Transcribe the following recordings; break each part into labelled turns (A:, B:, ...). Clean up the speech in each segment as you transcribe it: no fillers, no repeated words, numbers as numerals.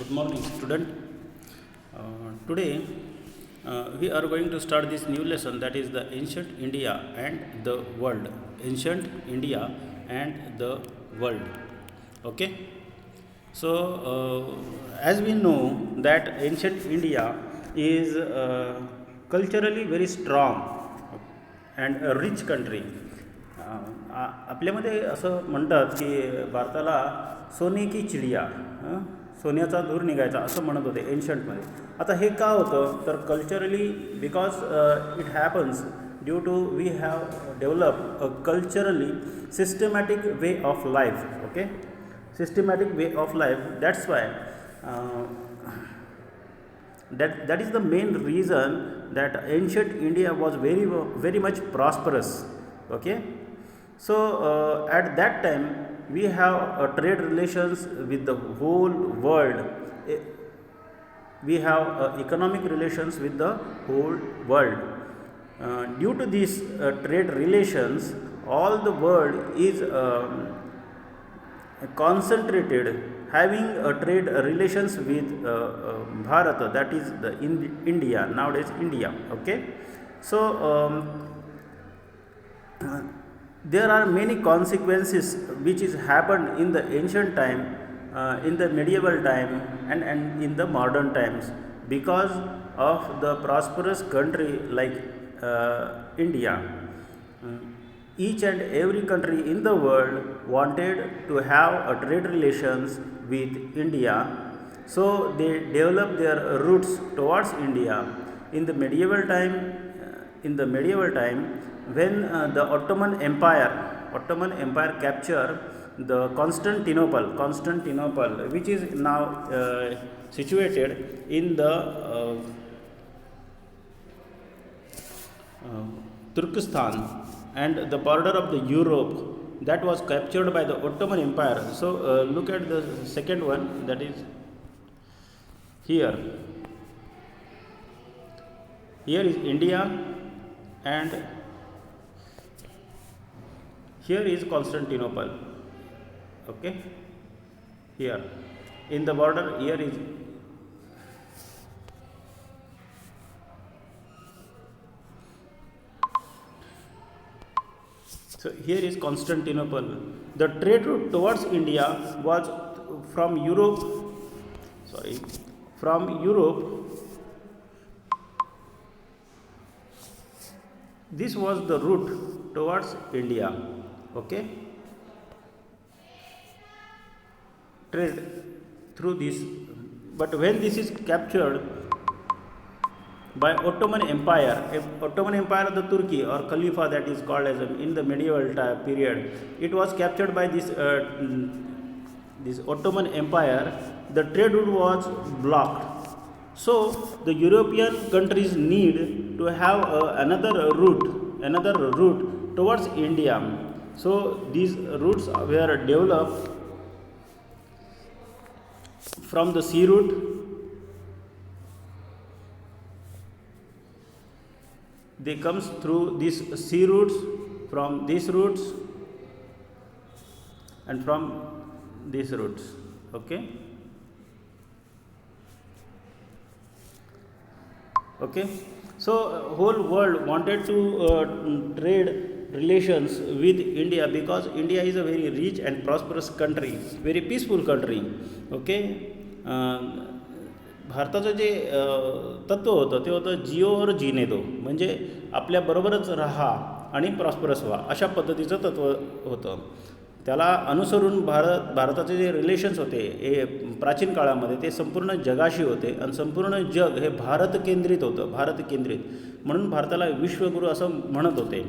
A: Good morning, student. Today we are going to start this new lesson, that is the ancient India and the world. Ancient India and the world. Okay. So as we know that ancient India is culturally very strong and a rich country. आपल्यामध्ये असं म्हणतात की भारताला सोने की चिडिया, सोन्याचा धूर निघायचा असं म्हणत होते एन्शंटमध्ये. आता हे का होतं तर culturally because it happens due to we have develop a culturally systematic way of life. Okay, systematic way of life. That's why that is the main reason that ancient India was very much prosperous. Okay, so at that time we have trade relations with the whole world. We have economic relations with the whole world. Due to these trade relations, all the world is concentrated having trade relations with Bharat, that is the India, nowadays India. Okay, so there are many consequences which is happened in the ancient time, in the medieval time, and in the modern times because of the prosperous country like India. Each and every country in the world wanted to have a trade relations with India, so they developed their roots towards India. In the medieval time, when the Ottoman Empire captured the Constantinople, which is now situated in the Turkestan and the border of the Europe, that was captured by the Ottoman Empire. So look at the second one, that is here. Here is India and here is Constantinople. Okay, here in the border, here is so here is Constantinople. The trade route towards India was from Europe. This was the route towards India. Okay, trade through this. But when this is captured by Ottoman Empire, the Turkey or Khalifa, that is called as in the medieval period, it was captured by this Ottoman Empire. The trade route was blocked. So the European countries need to have another route towards India. So these routes were developed from the sea route. They comes through these sea routes, from these routes and from these routes. Okay. Okay. So whole world wanted to trade relations with India because India is a very rich and prosperous country, very peaceful country. Okay. भारताचं जे तत्व होतं ते होतं जिओ और जीने दो, म्हणजे आपल्याबरोबरच राहा आणि प्रॉस्परस व्हा, अशा पद्धतीचं तत्व होतं. त्याला अनुसरून भारताचे जे रिलेशन्स होते हे प्राचीन काळामध्ये ते संपूर्ण जगाशी होते आणि संपूर्ण जग हे भारत केंद्रित म्हणून भारताला विश्वगुरू असं म्हणत होते.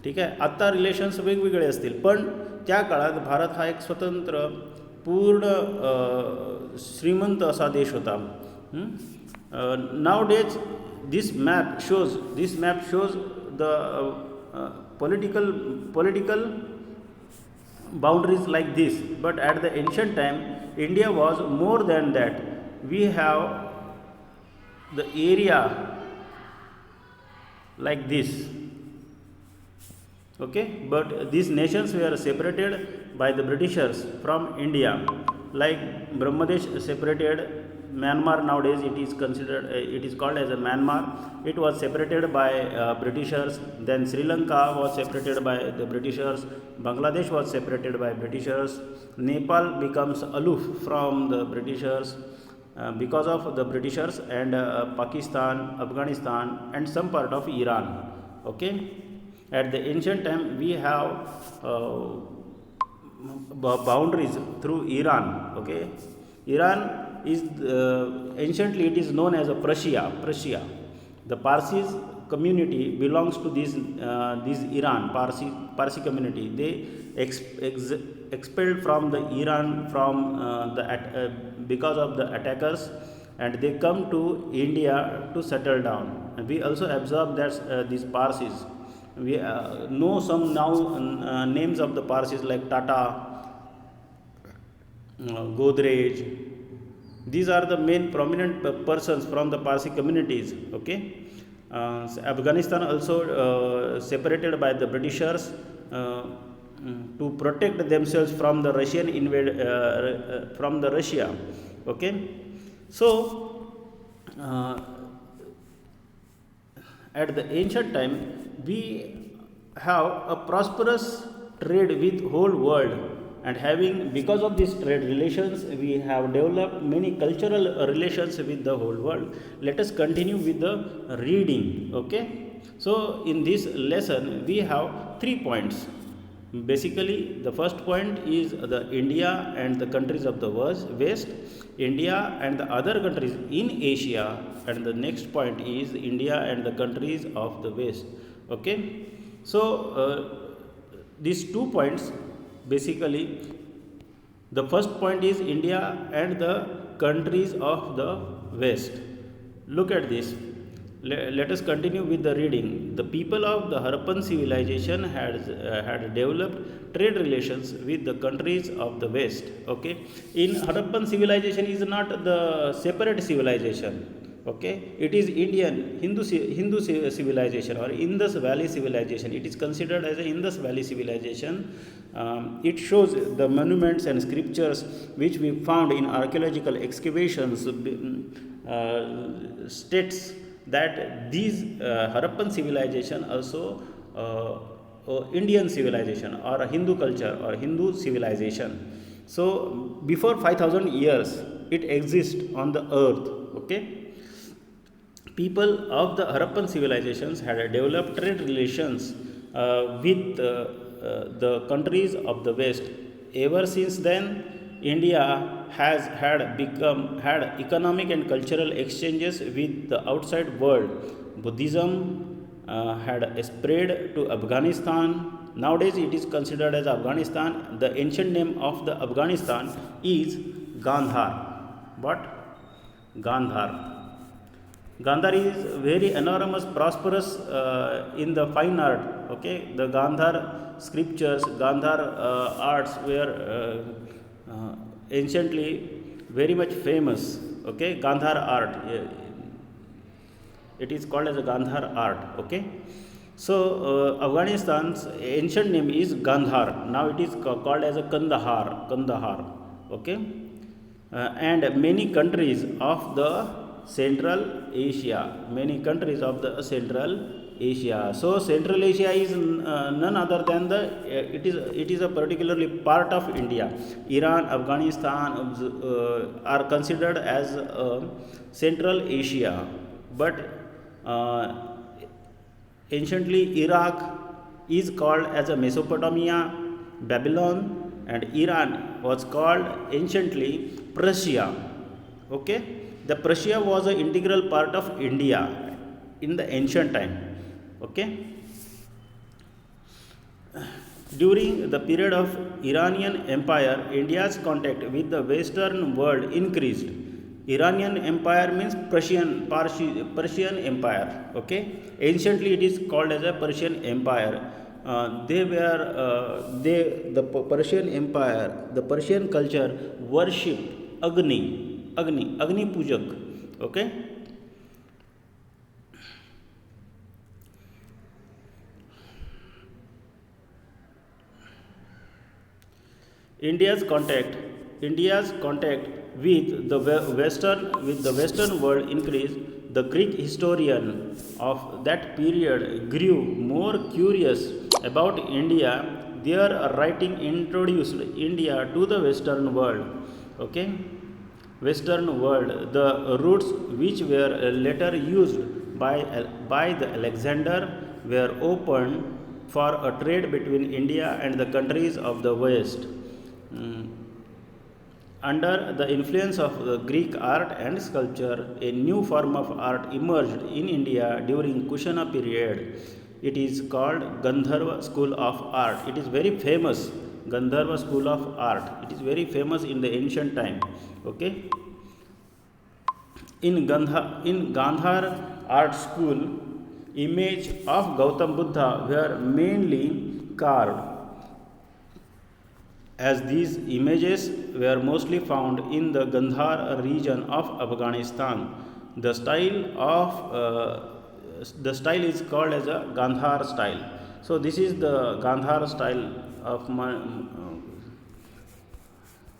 A: ठीक आहे, आत्ता रिलेशन्स वेगवेगळे असतील, पण त्या काळात भारत हा एक स्वतंत्र पूर्ण श्रीमंत असा देश होता. Nowadays this map shows the political boundaries like this, but at the ancient time India was more than that. We have the area like this. Okay, but these nations were separated by the Britishers from India, like Brahmadesh separated Myanmar nowadays it is considered, it is called as a Myanmar. It was separated by Britishers. Then Sri Lanka was separated by the Britishers. Bangladesh was separated by Britishers. Nepal becomes aloof from the Britishers because of the Britishers, and Pakistan, Afghanistan, and some part of Iran. Okay, at the ancient time we have boundaries through Iran. Okay, Iran is anciently it is known as a Prussia. The Parsis community belongs to this Iran Parsi community. They expelled from the Iran from because of the attackers, and they come to India to settle down. And we also observe that these Parsis, we know some now names of the Parsis like Tata, Godrej. These are the main prominent persons from the Parsi communities. Okay, Afghanistan also separated by the Britishers to protect themselves from the Russian from the Russia. Okay, so at the ancient time we have a prosperous trade with whole world, and having, because of these trade relations, we have developed many cultural relations with the whole world. Let us continue with the reading. Okay, so in this lesson we have 3 points. Basically, the first point is the India and the countries of the West, India and the other countries in Asia, and the next point is India and the countries of the West. Okay, so these 2 points, basically the first point is India and the countries of the West. Look at this. Let us continue with the reading. The people of the Harappan civilization had developed trade relations with the countries of the West. Okay, in Harappan civilization is not the separate civilization. Okay, it is Indian Hindu civilization, or Indus Valley civilization. It is considered as a Indus Valley civilization. It shows the monuments and scriptures which we found in archaeological excavations states that these Harappan civilization also Indian civilization or a Hindu culture or Hindu civilization. So before 5000 years it exists on the earth. Okay, people of the Harappan civilizations had developed trade relations with the countries of the West. Ever since then, India had economic and cultural exchanges with the outside world. Buddhism had spread to Afghanistan. Nowadays it is considered as Afghanistan. The ancient name of the Afghanistan is Gandhar. What? Gandhar. Gandhar is very enormous, prosperous in the fine art. Okay, the Gandhar scriptures, Gandhar arts were anciently very much famous. Okay, Gandhar art, it is called as a Gandhar art. Okay, so Afghanistan's ancient name is Gandhar. Now it is called as a Kandahar. Okay, and many countries of the Central Asia, So Central Asia is none other than it is a particularly part of India. Iran, Afghanistan are considered as Central Asia, but anciently Iraq is called as a Mesopotamia. Babylon and Iran was called anciently Prussia. Okay, the Prussia was an integral part of India in the ancient time. Okay, during the period of Iranian Empire, India's contact with the Western world increased. Iranian Empire means Persian Empire. Okay, anciently it is called as a Persian Empire. The Persian Empire, the Persian culture worshipped Agni Pujak. Okay, India's contact with the Western world increase, the Greek historian of that period grew more curious about India. Their writing introduced India to the Western world. Okay, Western world. The routes which were later used by the Alexander were opened for a trade between India and the countries of the West. Mm. Under the influence of the Greek art and sculpture, a new form of art emerged in India during Kushana period. It is called Gandharva School of Art. It is very famous. Gandharva School of Art. It is very famous in the ancient time. Okay. In Gandhar Art School, image of Gautam Buddha were mainly carved, as these images were mostly found in the Gandhar region of Afghanistan. The style is called as a Gandhar style. So this is the Gandhar style of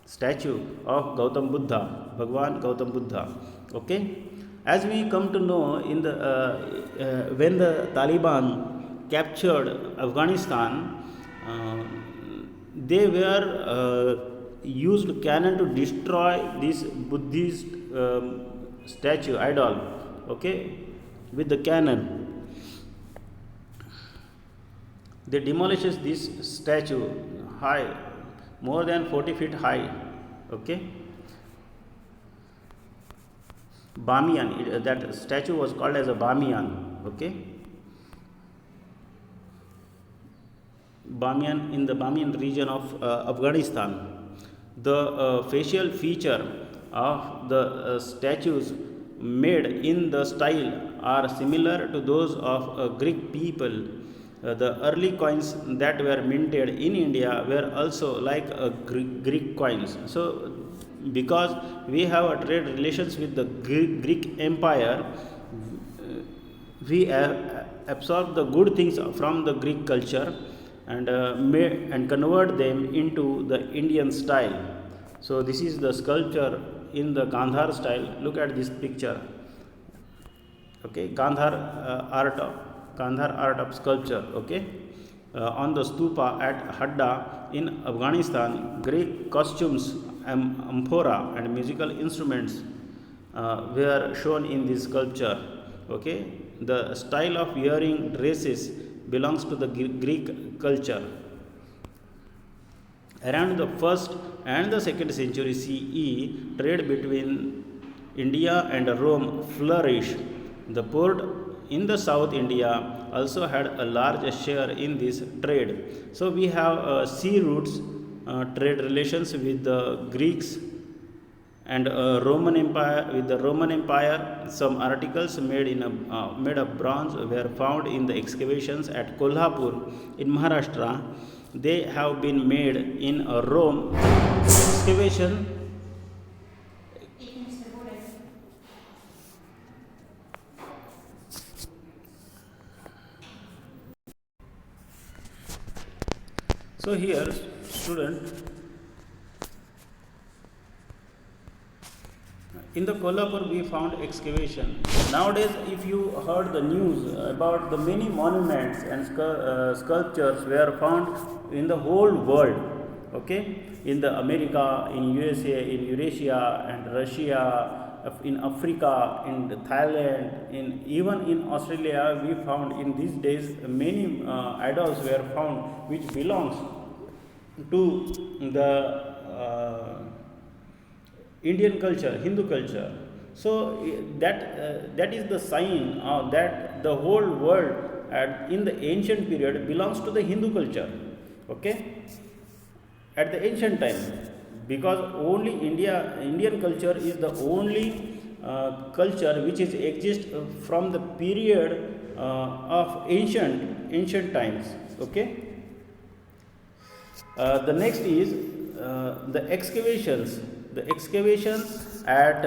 A: statue of Gautam Buddha, Bhagwan Gautam Buddha. Okay, as we come to know, in the when the Taliban captured Afghanistan, they were used cannon to destroy this Buddhist statue idol. Okay, with the cannon, they demolishes this statue high, more than 40 feet high. Okay, Bamiyan, that statue was called as a Bamiyan. Okay, Bamiyan, in the Bamiyan region of Afghanistan. The facial feature of the statues made in the style are similar to those of Greek people. The early coins that were minted in India were also like Greek coins. So, because we have a trade relations with the Greek Empire, we absorb the good things from the Greek culture and convert them into the Indian style. So this is the sculpture in the Gandhar style. Look at this picture. Okay, Gandhar art of sculpture. Okay, on the stupa at Hadda in Afghanistan, Greek costumes, amphora, and musical instruments were shown in this sculpture. Okay, the style of wearing dresses belongs to the Greek culture. Around the 1st and the 2nd century CE, trade between India and Rome flourished. The port in the South India also had a large share in this trade. So we have sea routes, trade relations with the Greeks and Roman Empire. With the Roman Empire, some articles made of bronze were found in the excavations at Kolhapur in Maharashtra. They have been made in Rome. Excavation. So here, student, in the Kolhapur we found excavation. Nowadays, if you heard the news about the many monuments and sculptures were found in the whole world, okay, in the America, in USA, in Eurasia and Russia, in Africa, in Thailand, even in Australia, we found in these days many idols were found which belongs to the Indian culture, Hindu culture. So that is the sign that the whole world in the ancient period belongs to the Hindu culture. Okay, at the ancient time, because only Indian culture is the only culture which is exist from the period of ancient times. Okay. The next is the excavations. The excavations at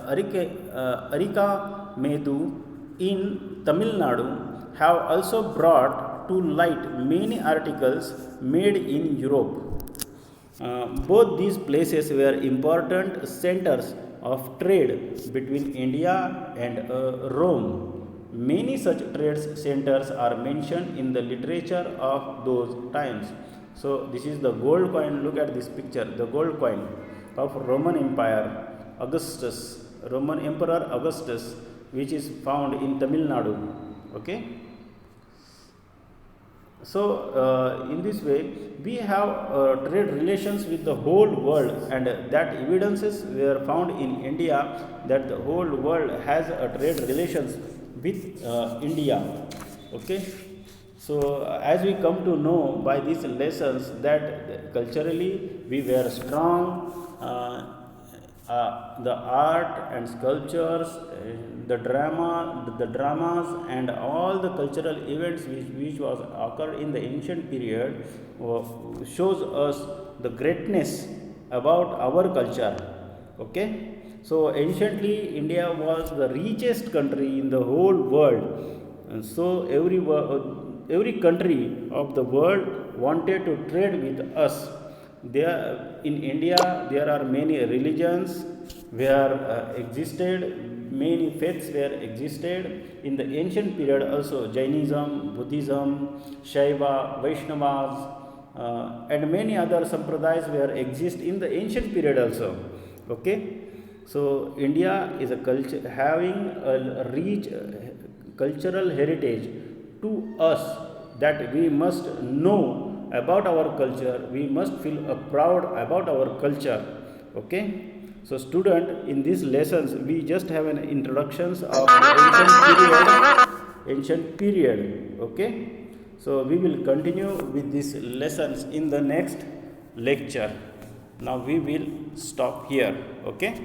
A: Arika Medu in Tamil Nadu have also brought to light many articles made in Europe. Both these places were important centers of trade between India and Rome. Many such trade centers are mentioned in the literature of those times. So, this is the gold coin. Look at this picture, the gold coin of Roman Empire, Augustus, Roman Emperor Augustus, which is found in Tamil Nadu. Okay. So, in this way, we have trade relations with the whole world, and that evidences were found in India that the whole world has a trade relations with India. Okay. So, as we come to know by these lessons that culturally we were strong, the art and sculptures, the dramas, and all the cultural events which was occurred in the ancient period shows us the greatness about our culture. Okay, so anciently India was the richest country in the whole world, and so every country of the world wanted to trade with us. There in India there are many religions were existed, many faiths were existed in the ancient period also. Jainism, Buddhism, Shaiva, Vaishnavas, and many other sampradayas were exist in the ancient period also. Okay, so India is a culture having a rich cultural heritage to us, that we must know about our culture, we must feel proud about our culture. Okay, so student, in these lessons we just have an introductions of ancient period. Okay, so we will continue with these lessons in the next lecture. Now we will stop here. Okay.